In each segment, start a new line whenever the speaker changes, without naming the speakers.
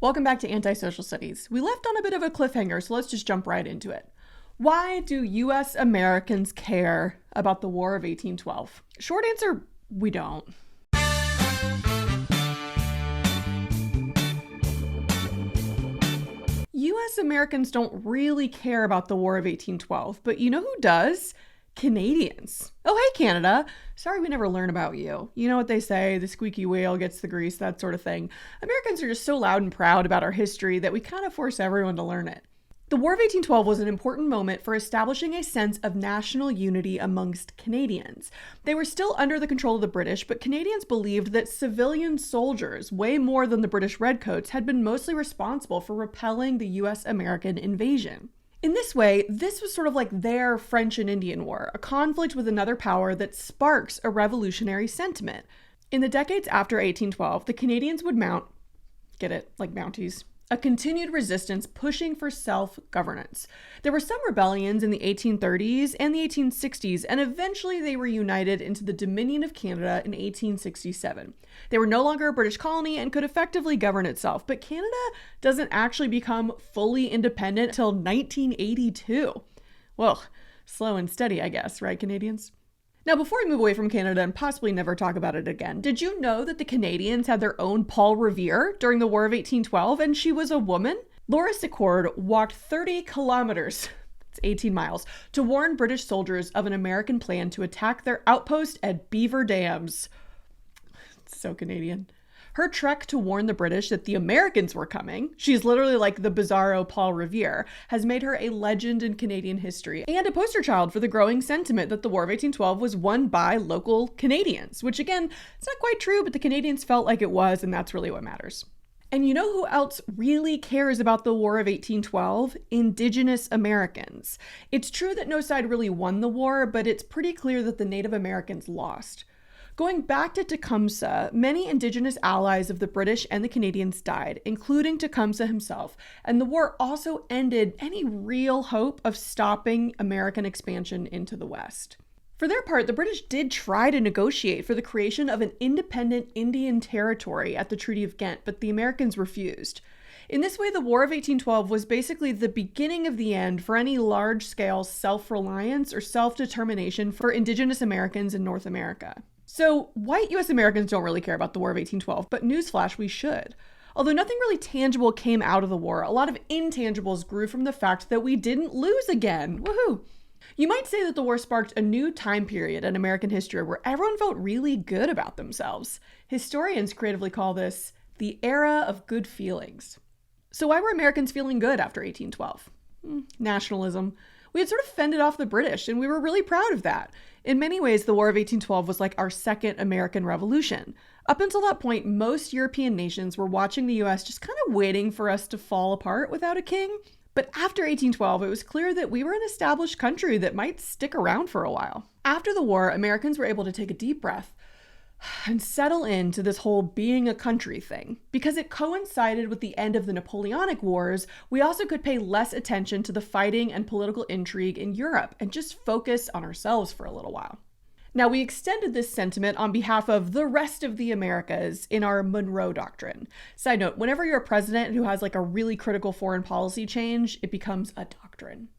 Welcome back to Antisocial Studies. We left on a bit of a cliffhanger, so let's just jump right into it. Why do U.S. Americans care about the War of 1812? Short answer, we don't. U.S. Americans don't really care about the War of 1812, but you know who does? Canadians. Oh, hey, Canada. Sorry we never learn about you. You know what they say, the squeaky whale gets the grease, that sort of thing. Americans are just so loud and proud about our history that we kind of force everyone to learn it. The War of 1812 was an important moment for establishing a sense of national unity amongst Canadians. They were still under the control of the British, but Canadians believed that civilian soldiers, way more than the British Redcoats, had been mostly responsible for repelling the US-American invasion. In this way, this was sort of like their French and Indian War, a conflict with another power that sparks a revolutionary sentiment. In the decades after 1812, the Canadians would mount, get it, like Mounties, a continued resistance pushing for self-governance. There were some rebellions in the 1830s and the 1860s, and eventually they were united into the Dominion of Canada in 1867. They were no longer a British colony and could effectively govern itself, but Canada doesn't actually become fully independent until 1982. Well, slow and steady, I guess, right, Canadians? Now, before we move away from Canada and possibly never talk about it again, did you know that the Canadians had their own Paul Revere during the War of 1812, and she was a woman? Laura Secord walked 30 kilometers, it's 18 miles, to warn British soldiers of an American plan to attack their outpost at Beaver Dams. It's so Canadian. Her trek to warn the British that the Americans were coming, she's literally like the bizarro Paul Revere, has made her a legend in Canadian history and a poster child for the growing sentiment that the War of 1812 was won by local Canadians, which again, it's not quite true, but the Canadians felt like it was, and that's really what matters. And you know who else really cares about the War of 1812? Indigenous Americans. It's true that no side really won the war, but it's pretty clear that the Native Americans lost. Going back to Tecumseh, many Indigenous allies of the British and the Canadians died, including Tecumseh himself, and the war also ended any real hope of stopping American expansion into the West. For their part, the British did try to negotiate for the creation of an independent Indian territory at the Treaty of Ghent, but the Americans refused. In this way, the War of 1812 was basically the beginning of the end for any large-scale self-reliance or self-determination for Indigenous Americans in North America. So, white US Americans don't really care about the War of 1812, but newsflash, we should. Although nothing really tangible came out of the war, a lot of intangibles grew from the fact that we didn't lose again. Woohoo! You might say that the war sparked a new time period in American history where everyone felt really good about themselves. Historians creatively call this the era of good feelings. So why were Americans feeling good after 1812? Nationalism. We had sort of fended off the British, and we were really proud of that. In many ways, the War of 1812 was like our second American Revolution. Up until that point, most European nations were watching the US just kind of waiting for us to fall apart without a king. But after 1812, it was clear that we were an established country that might stick around for a while. After the war, Americans were able to take a deep breath and settle into this whole being a country thing. Because it coincided with the end of the Napoleonic Wars, we also could pay less attention to the fighting and political intrigue in Europe and just focus on ourselves for a little while. Now, we extended this sentiment on behalf of the rest of the Americas in our Monroe Doctrine. Side note, whenever you're a president who has like a really critical foreign policy change, it becomes a doctrine.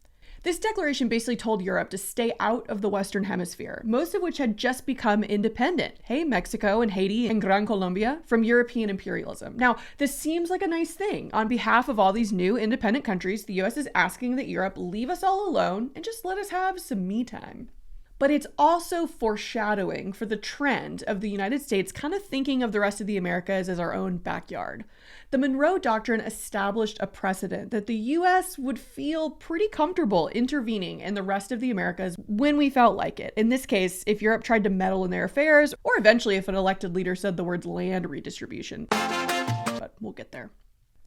This declaration basically told Europe to stay out of the Western Hemisphere, most of which had just become independent. Hey, Mexico and Haiti and Gran Colombia, from European imperialism. Now, this seems like a nice thing. On behalf of all these new independent countries, the US is asking that Europe leave us all alone and just let us have some me time. But it's also foreshadowing for the trend of the United States kind of thinking of the rest of the Americas as our own backyard. The Monroe Doctrine established a precedent that the US would feel pretty comfortable intervening in the rest of the Americas when we felt like it. In this case, if Europe tried to meddle in their affairs, or eventually if an elected leader said the words land redistribution. But we'll get there.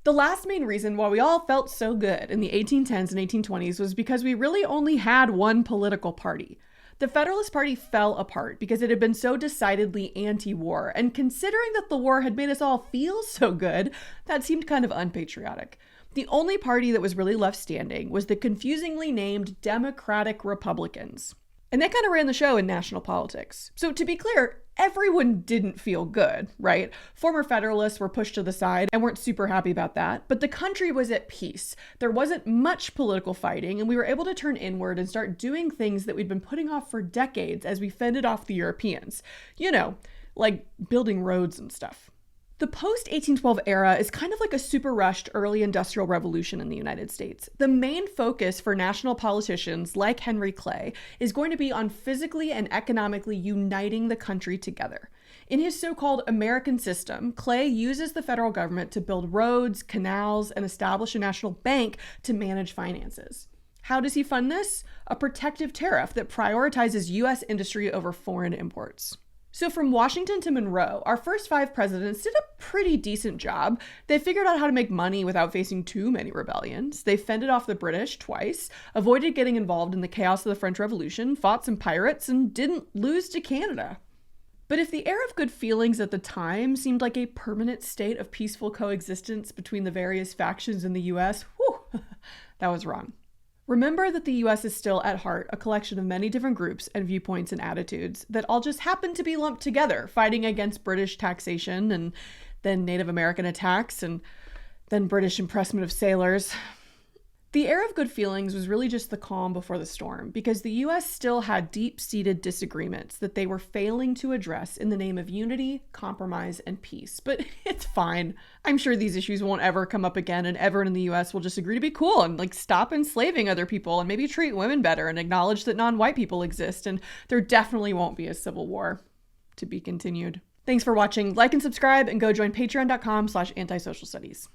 The last main reason why we all felt so good in the 1810s and 1820s was because we really only had one political party. The Federalist Party fell apart because it had been so decidedly anti-war, and considering that the war had made us all feel so good, that seemed kind of unpatriotic. The only party that was really left standing was the confusingly named Democratic Republicans. And they kind of ran the show in national politics. So to be clear, everyone didn't feel good, right? Former Federalists were pushed to the side and weren't super happy about that, but the country was at peace. There wasn't much political fighting, and we were able to turn inward and start doing things that we'd been putting off for decades as we fended off the Europeans. You know, like building roads and stuff. The post-1812 era is kind of like a super rushed early industrial revolution in the United States. The main focus for national politicians like Henry Clay is going to be on physically and economically uniting the country together. In his so-called American system, Clay uses the federal government to build roads, canals, and establish a national bank to manage finances. How does he fund this? A protective tariff that prioritizes U.S. industry over foreign imports. So from Washington to Monroe, our first 5 presidents did a pretty decent job. They figured out how to make money without facing too many rebellions. They fended off the British twice, avoided getting involved in the chaos of the French Revolution, fought some pirates, and didn't lose to Canada. But if the era of good feelings at the time seemed like a permanent state of peaceful coexistence between the various factions in the US, whew, that was wrong. Remember that the US is still at heart a collection of many different groups and viewpoints and attitudes that all just happen to be lumped together, fighting against British taxation and then Native American attacks and then British impressment of sailors. The era of good feelings was really just the calm before the storm, because the US still had deep-seated disagreements that they were failing to address in the name of unity, compromise, and peace. But it's fine. I'm sure these issues won't ever come up again, and everyone in the US will just agree to be cool and stop enslaving other people and maybe treat women better and acknowledge that non-white people exist, and there definitely won't be a civil war. To be continued. Thanks for watching. Like and subscribe, and go join patreon.com/antisocialstudies.